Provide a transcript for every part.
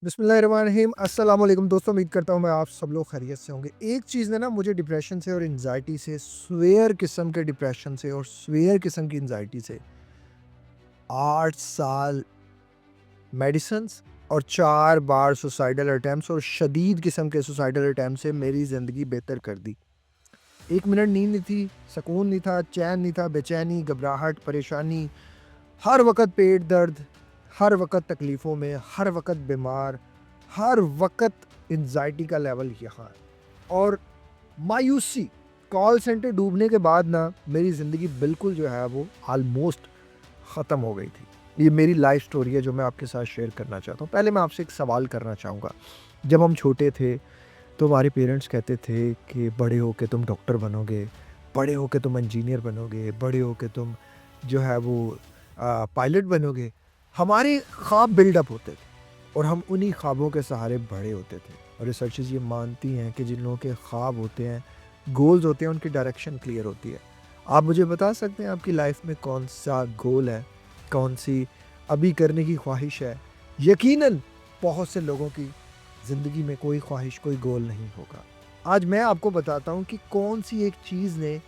बिस्मिल्लाहिर्रहमानिर्रहीम। अस्सलाम वालेकुम दोस्तों, उम्मीद करता हूँ मैं आप सब लोग खैरियत से होंगे। एक चीज़ ने ना मुझे डिप्रेशन से और एंग्जायटी से, स्वेयर किस्म के डिप्रेशन से और स्वेयर किस्म की एंग्जायटी से 8 साल मेडिसिन्स और 4 बार सुसाइडल अटेम्प्ट्स और शदीद किस्म के सुसाइडल अटेम्प्ट से मेरी ज़िंदगी बेहतर कर दी। 1 मिनट नींद नहीं थी, सुकून नहीं था, चैन नहीं था, बेचैनी, घबराहट, परेशानी, हर वक़्त पेट दर्द, हर वक़्त तकलीफ़ों में, हर वक़्त बीमार, हर वक़्त एंग्ज़ायटी का लेवल यहाँ और मायूसी। कॉल सेंटर डूबने के बाद ना मेरी ज़िंदगी बिल्कुल जो है वो ऑलमोस्ट ख़त्म हो गई थी। ये मेरी लाइफ़ स्टोरी है जो मैं आपके साथ शेयर करना चाहता हूँ। पहले मैं आपसे एक सवाल करना चाहूँगा। जब हम छोटे थे तो हमारे पेरेंट्स कहते थे कि बड़े होके तुम डॉक्टर बनोगे, बड़े होके तुम इंजीनियर बनोगे, बड़े होके तुम जो है वो पायलट बनोगे। हमारे ख्वाब बिल्डअप होते थे और हम उन्हीं ख्वाबों के सहारे बड़े होते थे। और रिसर्चेज़ ये मानती हैं कि जिन लोगों के ख्वाब होते हैं, गोल्स होते हैं, उनकी डायरेक्शन क्लियर होती है। आप मुझे बता सकते हैं आपकी लाइफ में कौन-सा गोल है? कौन-सी अभी करने की ख्वाहिश है? यकीनन बहुत से लोगों की ज़िंदगी में कोई ख्वाहिश, कोई गोल नहीं होगा। आज मैं आपको बताता हूँ कि कौन-सी एक चीज़ ने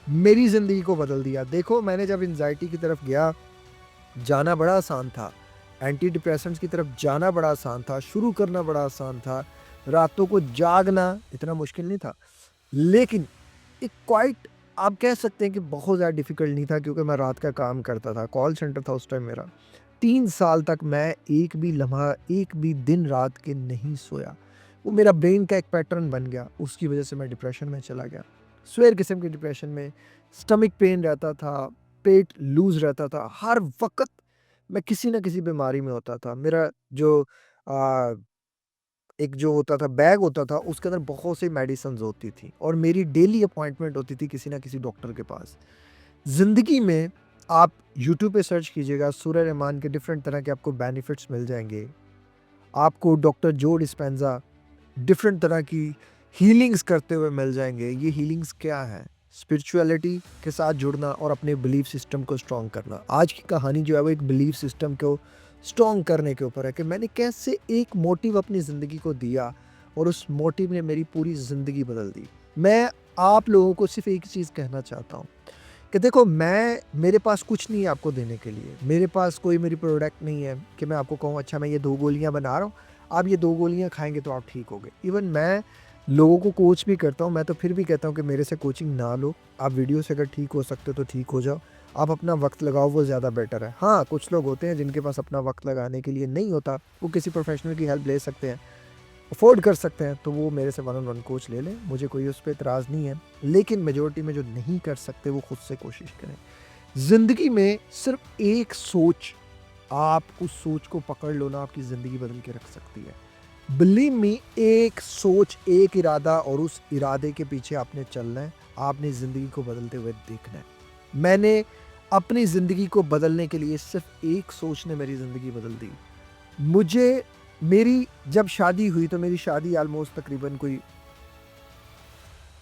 मेरी ज़िंदगी को बदल दिया। देखो, मैंने जब एंग्ज़ायटी की तरफ गया, जाना बड़ा आसान था। एंटी डिप्रेसेंट्स की तरफ जाना बड़ा आसान था, शुरू करना बड़ा आसान था। रातों को जागना इतना मुश्किल नहीं था। लेकिन एक क्वाइट आप कह सकते हैं कि बहुत ज़्यादा डिफ़िकल्ट नहीं था क्योंकि मैं रात का काम करता था, कॉल सेंटर था उस टाइम मेरा। 3 साल तक मैं एक भी लम्हा, एक भी दिन रात के नहीं सोया। वो मेरा ब्रेन का एक पैटर्न बन गया, उसकी वज़ह से मैं डिप्रेशन में चला गया। स्वेयर किस्म के डिप्रेशन में, स्टमक पेन रहता था, पेट लूज़ रहता था, हर वक़्त मैं किसी न किसी बीमारी में होता था। मेरा जो अ, एक जो होता था बैग होता था उसके अंदर बहुत सी मेडिसिन्स होती थी और मेरी डेली अपॉइंटमेंट होती थी किसी न किसी डॉक्टर के पास। ज़िंदगी में आप यूट्यूब पे सर्च कीजिएगा, सूर्य रहमान के डिफरेंट तरह के आपको बेनिफिट्स मिल जाएँगे। आपको डॉक्टर जो डिस्पेंज़ा डिफरेंट तरह की हीलिंग्स करते हुए मिल जाएँगे। ये हीलिंग्स क्या है? स्पिरिचुअलिटी के साथ जुड़ना और अपने बिलीफ सिस्टम को स्ट्रॉन्ग करना। आज की कहानी जो है वो एक बिलीफ सिस्टम को स्ट्रॉन्ग करने के ऊपर है कि मैंने कैसे एक मोटिव अपनी ज़िंदगी को दिया और उस मोटिव ने मेरी पूरी ज़िंदगी बदल दी। मैं आप लोगों को सिर्फ़ एक चीज़ कहना चाहता हूँ कि देखो, मेरे पास कुछ नहीं है आपको देने के लिए। मेरे पास कोई मेरी प्रोडक्ट नहीं है कि मैं आपको कहूँ अच्छा मैं ये 2 गोलियाँ बना रहा हूँ, आप ये 2 गोलियाँ खाएँगे तो आप ठीक हो गए। इवन मैं लोगों को कोच भी करता हूँ, मैं तो फिर भी कहता हूँ कि मेरे से कोचिंग ना लो। आप वीडियो से अगर ठीक हो सकते हो तो ठीक हो जाओ। आप अपना वक़्त लगाओ, वो ज़्यादा बेटर है। हाँ, कुछ लोग होते हैं जिनके पास अपना वक़्त लगाने के लिए नहीं होता, वो किसी प्रोफ़ेशनल की हेल्प ले सकते हैं। अफ़ोर्ड कर सकते हैं तो वो मेरे से वन ऑन वन कोच ले लें, मुझे कोई उस पे इतराज़ नहीं है। लेकिन मेजॉरिटी में जो नहीं कर सकते वो खुद से कोशिश करें। ज़िंदगी में सिर्फ़ एक सोच, आप उस सोच को पकड़ लो ना, आपकी ज़िंदगी बदल के रख सकती है। बिलीव मी, एक सोच, एक इरादा और उस इरादे के पीछे आपने चलना है, आपने ज़िंदगी को बदलते हुए देखना है। मैंने अपनी ज़िंदगी को बदलने के लिए सिर्फ़ एक सोच ने मेरी ज़िंदगी बदल दी। मुझे मेरी जब शादी हुई तो मेरी शादी ऑलमोस्ट तकरीबन कोई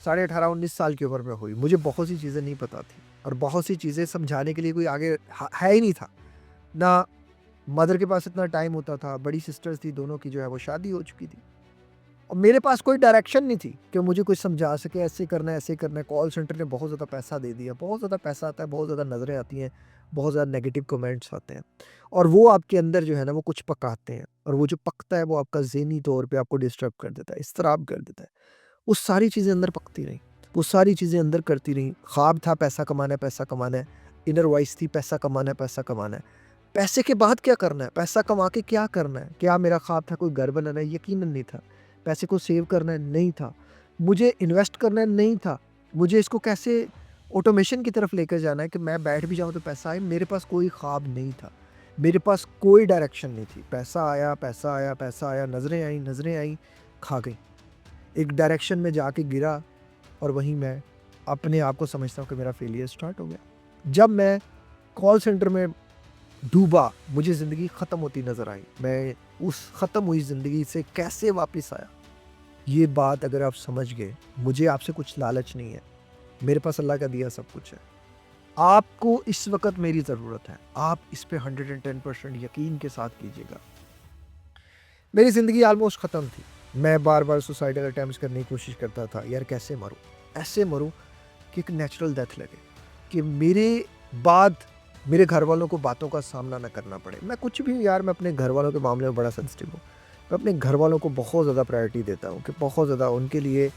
साढ़े 18-19 साल की उम्र में हुई। मुझे बहुत सी चीज़ें नहीं पता थी और बहुत सी चीज़ें समझाने के लिए कोई आगे है ही नहीं था। ना मदर के पास इतना टाइम होता था, बड़ी सिस्टर्स थी, दोनों की जो है वो शादी हो चुकी थी। और मेरे पास कोई डायरेक्शन नहीं थी कि मुझे कोई समझा सके ऐसे करना है, ऐसे करना है। कॉल सेंटर ने बहुत ज़्यादा पैसा दे दिया, बहुत ज़्यादा पैसा आता है, बहुत ज़्यादा नज़रें आती हैं, बहुत ज़्यादा नेगेटिव कमेंट्स आते हैं और वो आपके अंदर जो है ना वो कुछ पकाते हैं और वो जो पकता है वो आपका ज़हनी तौर पे आपको डिस्टर्ब कर देता है, इज़्तिराब कर देता है। वो सारी चीज़ें अंदर पकती रहीं, वो सारी चीज़ें अंदर करती रहीं। ख्वाब था पैसा कमाना है, पैसा कमाना है। इनर वॉइस थी पैसा कमाना है, पैसा कमाना है। पैसे के बाद क्या करना है? पैसा कमा के क्या करना है? क्या मेरा ख्वाब था कोई घर बनाना है? यकीनन नहीं था। पैसे को सेव करना है? नहीं था। मुझे इन्वेस्ट करना है? नहीं था। मुझे इसको कैसे ऑटोमेशन की तरफ लेकर जाना है कि मैं बैठ भी जाऊँ तो पैसा आए, मेरे पास कोई ख्वाब नहीं था। मेरे पास कोई डायरेक्शन नहीं थी। पैसा आया, पैसा आया, पैसा आया, नज़रें आईं, खा गईं। एक डायरेक्शन में जाके गिरा और वहीं मैं अपने आप को समझता हूँ कि मेरा फेलियर स्टार्ट हो गया। जब मैं कॉल सेंटर में डूबा, मुझे ज़िंदगी ख़त्म होती नज़र आई। मैं उस ख़त्म हुई ज़िंदगी से कैसे वापस आया, ये बात अगर आप समझ गए, मुझे आपसे कुछ लालच नहीं है। मेरे पास अल्लाह का दिया सब कुछ है। आपको इस वक़्त मेरी ज़रूरत है। आप इस पे 110% यकीन के साथ कीजिएगा। मेरी ज़िंदगी ऑलमोस्ट ख़त्म थी। मैं बार-बार सुसाइडल अटेम्प्ट्स करने की कोशिश करता था, यार कैसे मरूँ? ऐसे मरूँ कि एक नेचुरल डेथ लगे, कि मेरे बाद मेरे घरवालों को बातों का सामना ना करना पड़े। मैं कुछ भी यार मैं अपने घरवालों के मामले में बड़ा सेंसिटिव हूँ। मैं अपने घरवालों को बहुत ज़्यादा प्रायोरिटी देता हूँ कि बहुत ज़्यादा उनके लिए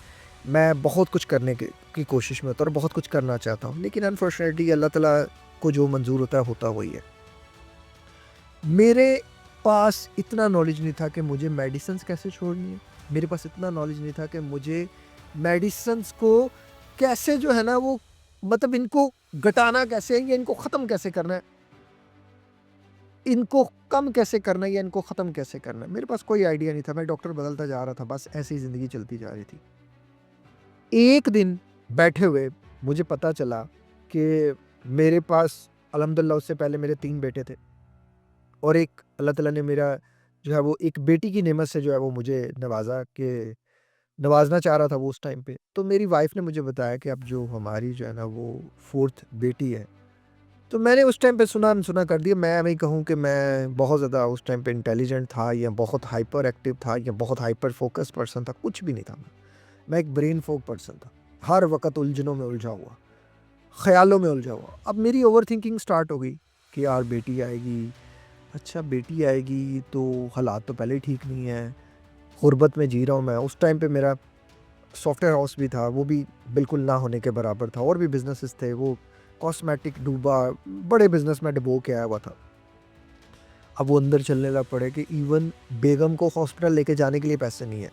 मैं बहुत कुछ करने की कोशिश में होता हूँ और बहुत कुछ करना चाहता हूँ। लेकिन अनफॉर्चुनेटली अल्लाह ताला को जो मंज़ूर होता वही है। मेरे पास इतना नॉलेज नहीं था कि मुझे मेडिसिन्स कैसे छोड़नी है। मेरे पास इतना नॉलेज नहीं था कि मुझे मेडिसिन्स को कैसे जो है ना वो मतलब इनको घटाना कैसे है या इनको ख़त्म कैसे करना है, इनको कम कैसे करना है या इनको ख़त्म कैसे करना है। मेरे पास कोई आइडिया नहीं था, मैं डॉक्टर बदलता जा रहा था, बस ऐसे ही ज़िंदगी चलती जा रही थी। एक दिन बैठे हुए मुझे पता चला कि मेरे पास अल्हम्दुलिल्लाह उससे पहले मेरे 3 बेटे थे और एक अल्लाह ताला ने मेरा जो है वो एक बेटी की नेमत से जो है वो मुझे नवाज़ा कि नवाज़ना चाह रहा था वो उस टाइम पे। तो मेरी वाइफ़ ने मुझे बताया कि अब जो हमारी जो है ना वो 4th बेटी है। तो मैंने उस टाइम पे सुना अनसुना कर दिया। मैं नहीं कहूँ कि मैं बहुत ज़्यादा उस टाइम पे इंटेलिजेंट था या बहुत हाइपर एक्टिव था या बहुत हाइपर फ़ोकस पर्सन था, कुछ भी नहीं था मैं। मैं एक ब्रेन फ़ॉग पर्सन था। हर वक़्त उलझनों में उलझा हुआ, ख़्यालों में उलझा हुआ। अब मेरी ओवरथिंकिंग स्टार्ट हो गई कि यार बेटी आएगी, अच्छा बेटी आएगी तो हालात तो पहले ही ठीक नहीं हैं, ग़ुरबत में जी रहा हूँ मैं। उस टाइम पे मेरा सॉफ्टवेयर हाउस भी था, वो भी बिल्कुल ना होने के बराबर था और भी बिज़नेसेस थे, वो कॉस्मेटिक डूबा, बड़े बिज़नेस में डुबो के आया हुआ था। अब वो अंदर चलने लग पड़े कि इवन बेगम को हॉस्पिटल लेके जाने के लिए पैसे नहीं है।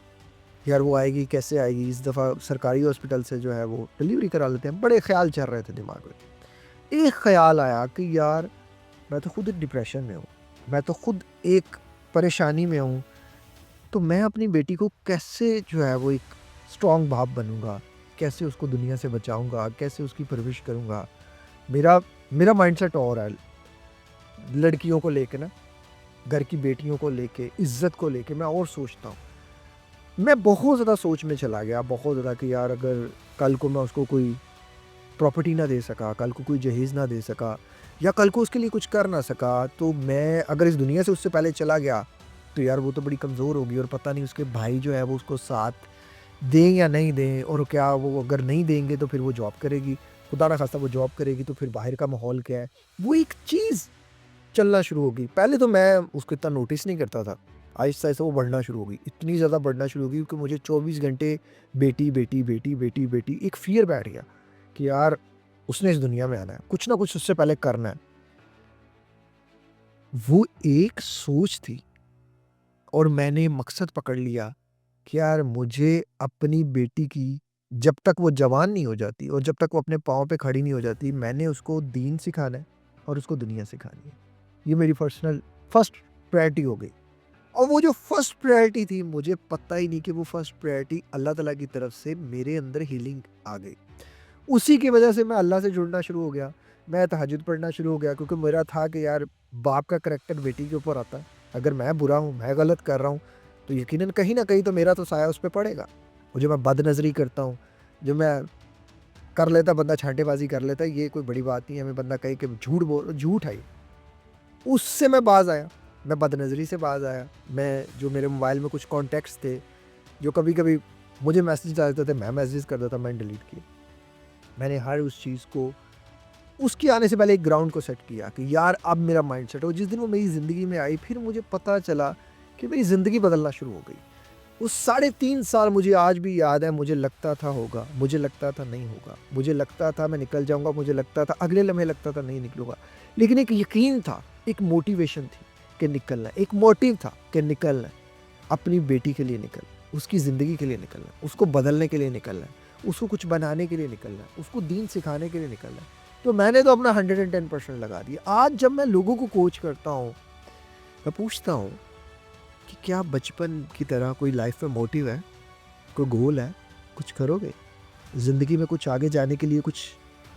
यार वो आएगी, कैसे आएगी? इस दफ़ा सरकारी हॉस्पिटल से जो है वो डिलीवरी करा लेते हैं। बड़े ख़्याल चल रहे थे दिमाग में। एक ख़्याल आया कि यार मैं तो खुद डिप्रेशन में हूँ, मैं तो खुद एक परेशानी में हूँ, तो मैं अपनी बेटी को कैसे जो है वो एक स्ट्रॉन्ग बाप बनूँगा? कैसे उसको दुनिया से बचाऊँगा? कैसे उसकी परवरिश करूँगा? मेरा मेरा माइंडसेट और है, लड़कियों को लेके ना, घर की बेटियों को लेके, इज़्ज़त को लेके मैं और सोचता हूँ। मैं बहुत ज़्यादा सोच में चला गया, बहुत ज़्यादा कि यार अगर कल को मैं उसको कोई प्रॉपर्टी ना दे सका, कल को कोई जहेज़ ना दे सका या कल को उसके लिए कुछ कर ना सका, तो मैं अगर इस दुनिया से उससे पहले चला गया, तो यार वो तो बड़ी कमज़ोर होगी और पता नहीं उसके भाई जो है वो उसको साथ दें या नहीं दें और क्या वो अगर नहीं देंगे तो फिर वो जॉब करेगी। खुदा ना ख़ास्ता वो जॉब करेगी तो फिर बाहर का माहौल क्या है? वो एक चीज़ चलना शुरू हो गई। पहले तो मैं उसको इतना नोटिस नहीं करता था। आहिस्ता-आहिस्ता वो बढ़ना शुरू हो गई। इतनी ज़्यादा बढ़ना शुरू हो गई कि मुझे 24 घंटे बेटी, बेटी, बेटी, बेटी, बेटी एक फ़ियर बैठ गया कि यार उसने इस दुनिया में आना है, कुछ ना कुछ उससे पहले करना है। वो एक सोच थी और मैंने मकसद पकड़ लिया कि यार मुझे अपनी बेटी की जब तक वो जवान नहीं हो जाती और जब तक वो अपने पाँव पे खड़ी नहीं हो जाती, मैंने उसको दीन सिखाना है और उसको दुनिया सिखानी है। ये मेरी पर्सनल फर्स्ट प्रायोरिटी हो गई। और वो जो फर्स्ट प्रायोरिटी थी, मुझे पता ही नहीं कि वो फर्स्ट प्रायोरिटी अल्लाह ताला की तरफ से मेरे अंदर हीलिंग आ गई। उसी की वजह से मैं अल्लाह से जुड़ना शुरू हो गया। मैं तहज्जुद पढ़ना शुरू हो गया क्योंकि मेरा था कि यार बाप का करैक्टर बेटी के ऊपर आता है। अगर मैं बुरा हूँ, मैं गलत कर रहा हूँ, तो यकीनन कहीं न कहीं तो मेरा तो साया उस पे पड़ेगा। और जो मैं बदनज़री करता हूँ, जो मैं कर लेता बंदा छाँटेबाज़ी कर लेता है, ये कोई बड़ी बात नहीं है। हमें बंदा कहे कि झूठ है ये। उससे मैं बाज़ आया, मैं बदनज़री से बाज़ आया। मैं जो मेरे मोबाइल में कुछ कॉन्टैक्ट्स थे, जो कभी-कभी मुझे मैसेज आ जाते थे, मैं मैसेज कर देता, मैंने डिलीट किए। मैंने हर उस चीज़ को उसके आने से पहले एक ग्राउंड को सेट किया कि यार अब मेरा माइंडसेट हो। जिस दिन वो मेरी ज़िंदगी में आई, फिर मुझे पता चला कि मेरी ज़िंदगी बदलना शुरू हो गई। वो साढ़े 3 साल मुझे आज भी याद है। मुझे लगता था होगा, मुझे लगता था नहीं होगा, मुझे लगता था मैं निकल जाऊँगा, मुझे लगता था अगले लम्हे लगता था नहीं निकलूँगा। लेकिन एक यकीन था, एक मोटिवेशन थी कि निकलना है, एक मोटिव था कि निकलना है, अपनी बेटी के लिए निकलना है, उसकी ज़िंदगी के लिए निकलना है, उसको बदलने के लिए निकलना है, उसको कुछ बनाने के लिए निकलना है, उसको दीन सिखाने के लिए निकलना है। तो मैंने तो अपना 110% लगा दिया। आज जब मैं लोगों को कोच करता हूँ, मैं पूछता हूँ कि क्या बचपन की तरह कोई लाइफ में मोटिव है, कोई गोल है, कुछ करोगे? ज़िंदगी में कुछ आगे जाने के लिए कुछ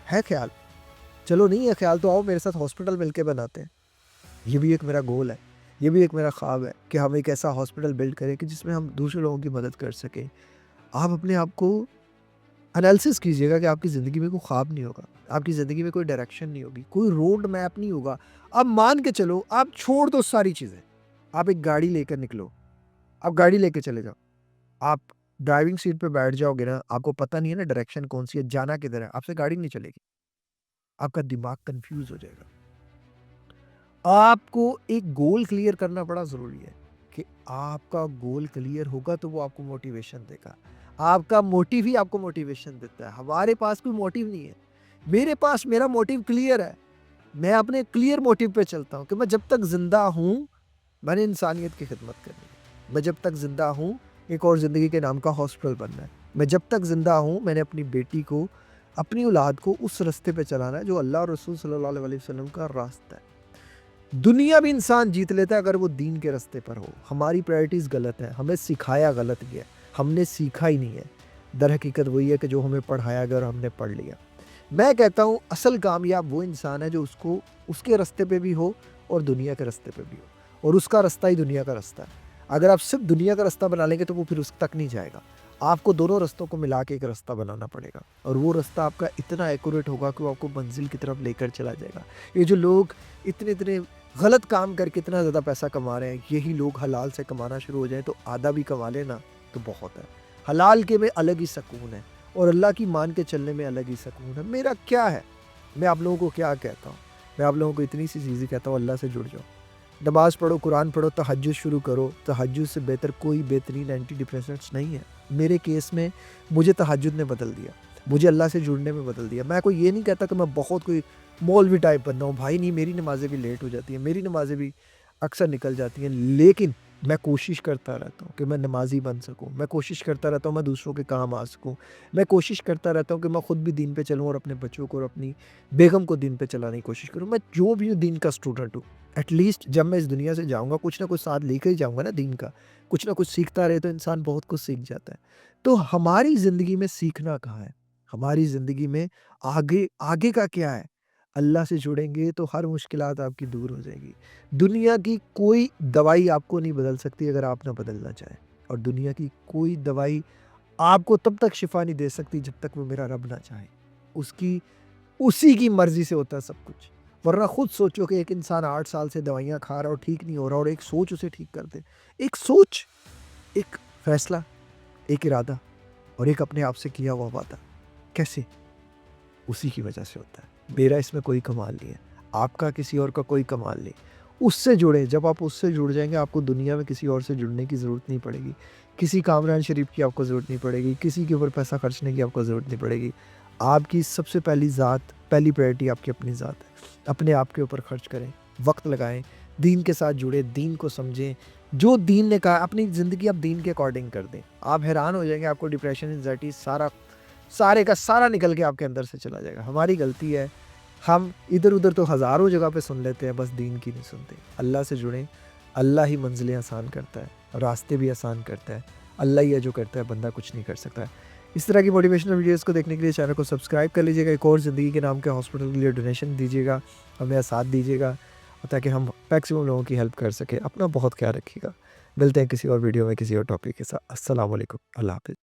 है ख़्याल? चलो नहीं है ख़्याल तो आओ मेरे साथ हॉस्पिटल मिलके बनाते हैं। ये भी एक मेरा गोल है, ये भी एक मेरा ख़्वाब है कि हम एक ऐसा हॉस्पिटल बिल्ड करें कि जिसमें हम दूसरे लोगों की मदद कर सकें। आप अपने आप को एनालिसिस कीजिएगा कि आपकी ज़िंदगी में कोई ख़्वाब नहीं होगा, आपकी ज़िंदगी में कोई डायरेक्शन नहीं होगी, कोई रोड मैप नहीं होगा। अब मान के चलो, आप छोड़ दो सारी चीज़ें, आप एक गाड़ी लेकर निकलो, आप गाड़ी लेके चले जाओ, आप ड्राइविंग सीट पे बैठ जाओगे ना, आपको पता नहीं है ना डायरेक्शन कौन-सी है, जाना किधर है, आपसे गाड़ी नहीं चलेगी। आपका दिमाग कन्फ्यूज़ हो जाएगा। आपको एक गोल क्लियर करना बड़ा ज़रूरी है कि आपका गोल क्लियर होगा तो वो आपको मोटिवेशन देगा। आपका मोटिव ही आपको मोटिवेशन देता है। हमारे पास कोई मोटिव नहीं है। मेरे पास मेरा मोटिव क्लियर है। मैं अपने क्लियर मोटिव पे चलता हूँ कि मैं जब तक ज़िंदा हूँ, मैंने इंसानियत की खिदमत करनी है। मैं जब तक ज़िंदा हूँ, एक और ज़िंदगी के नाम का हॉस्पिटल बनना है। मैं जब तक ज़िंदा हूँ, मैंने अपनी बेटी को, अपनी औलाद को उस रास्ते पे चलाना है जो अल्लाह और रसूल सल्लल्लाहु अलैहि वसल्लम का रास्ता है। दुनिया भी इंसान जीत लेता है अगर वो दीन के रास्ते पर हो। हमारी प्रायोरिटीज़ गलत है, हमें सिखाया गलत गया है, हमने सीखा ही नहीं है। दर हकीकत वही है कि जो हमें पढ़ाया गया और हमने पढ़ लिया। मैं कहता हूँ असल कामयाब वो इंसान है जो उसको उसके रास्ते पे भी हो और दुनिया के रास्ते पे भी हो, और उसका रास्ता ही दुनिया का रास्ता है। अगर आप सिर्फ़ दुनिया का रास्ता बना लेंगे तो वो फिर उस तक नहीं जाएगा। आपको दोनों रास्तों को मिला के एक रास्ता बनाना पड़ेगा, और वो रास्ता आपका इतना एक्यूरेट होगा कि वो आपको मंज़िल की तरफ लेकर चला जाएगा। ये जो लोग इतने-इतने गलत काम करके इतना ज़्यादा पैसा कमा रहे हैं, यही लोग हलाल से कमाना शुरू हो जाएँ तो आधा भी कमा लें ना तो बहुत है। हलाल के में अलग ही सुकून है और अल्लाह की मान के चलने में अलग ही सुकून है। मेरा क्या है? मैं आप लोगों को क्या कहता हूँ? मैं आप लोगों को इतनी सी चीज़ें कहता हूँ, अल्लाह से जुड़ जाओ। नमाज़ पढ़ो, कुरान पढ़ो, तहज्जुद शुरू करो। तहज्जुद से बेहतर कोई बेहतरीन एंटी डिप्रेसेंट्स नहीं है। मेरे केस में मुझे तहज्जुद ने बदल दिया। मुझे अल्लाह से जुड़ने में बदल दिया। मैं कोई ये नहीं कहता कि मैं बहुत कोई मौलवी टाइप बनना हूँ। भाई नहीं, मेरी नमाज़ें भी लेट हो जाती हैं, मेरी नमाज़ें भी अक्सर निकल जाती हैं। लेकिन मैं कोशिश करता रहता हूँ कि मैं नमाज़ी बन सकूँ। मैं कोशिश करता रहता हूँ मैं दूसरों के काम आ सकूँ। मैं कोशिश करता रहता हूँ कि मैं खुद भी दीन पे चलूँ और अपने बच्चों को और अपनी बेगम को दीन पे चलाने की कोशिश करूँ। मैं जो भी हूँ दीन का स्टूडेंट हूँ। एटलीस्ट जब मैं इस दुनिया से जाऊँगा कुछ ना कुछ साथ लेकर ही जाऊँगा ना दीन का। कुछ ना कुछ सीखता रहे तो इंसान बहुत कुछ सीख जाता है। तो हमारी ज़िंदगी में सीखना कहाँ है? हमारी ज़िंदगी में आगे आगे का क्या है? अल्लाह से जुड़ेंगे तो हर मुश्किलात आपकी दूर हो जाएगी। दुनिया की कोई दवाई आपको नहीं बदल सकती अगर आप ना बदलना चाहें, और दुनिया की कोई दवाई आपको तब तक शिफ़ा नहीं दे सकती जब तक वो मेरा रब ना चाहे। उसकी उसी की मर्ज़ी से होता है सब कुछ। वरना खुद सोचो कि एक इंसान 8 साल से दवाइयाँ खा रहा है और ठीक नहीं हो रहा, और एक सोच उसे ठीक कर दे। एक सोच, एक फ़ैसला, एक इरादा और एक अपने आप से किया हुआ वादा। कैसे? उसी की वजह से होता है। मेरा इसमें कोई कमाल नहीं है। आपका किसी और का कोई कमाल नहीं। उससे जुड़ें, जब आप उससे जुड़ जाएँगे आपको दुनिया में किसी और से जुड़ने की ज़रूरत नहीं पड़ेगी। किसी कामरान शरीफ की आपको ज़रूरत नहीं पड़ेगी, किसी के ऊपर पैसा खर्चने की आपको ज़रूरत नहीं पड़ेगी। आपकी सबसे पहली ज़ात, पहली प्रायोरिटी आपकी अपनी ज़ात है। अपने आप के ऊपर खर्च करें, वक़्त लगाएँ, दीन के साथ जुड़ें, दीन को समझें। जो दीन ने कहा अपनी ज़िंदगी आप दीन के अकॉर्डिंग कर दें। आप हैरान हो जाएँगे, आपको डिप्रेशन, एंग्ज़ायटी सारे का सारा निकल के आपके अंदर से चला जाएगा। हमारी गलती है, हम इधर-उधर तो हज़ारों जगह पे सुन लेते हैं, बस दीन की नहीं सुनते। अल्लाह से जुड़ें, अल्लाह ही मंज़िलें आसान करता है, रास्ते भी आसान करता है। अल्लाह ही है जो करता है, बंदा कुछ नहीं कर सकता है। इस तरह की मोटिवेशनल वीडियोज़ को देखने के लिए चैनल को सब्सक्राइब कर लीजिएगा। एक और ज़िंदगी के नाम के हॉस्पिटल के लिए डोनेशन दीजिएगा, हमें साथ दीजिएगा ताकि हम मैक्सिमम लोगों की हेल्प कर सकें। अपना बहुत ख़्याल रखिएगा। मिलते हैं किसी और वीडियो में किसी और टॉपिक के साथ। अस्सलाम वालेकुम। अल्लाह हाफ़िज़।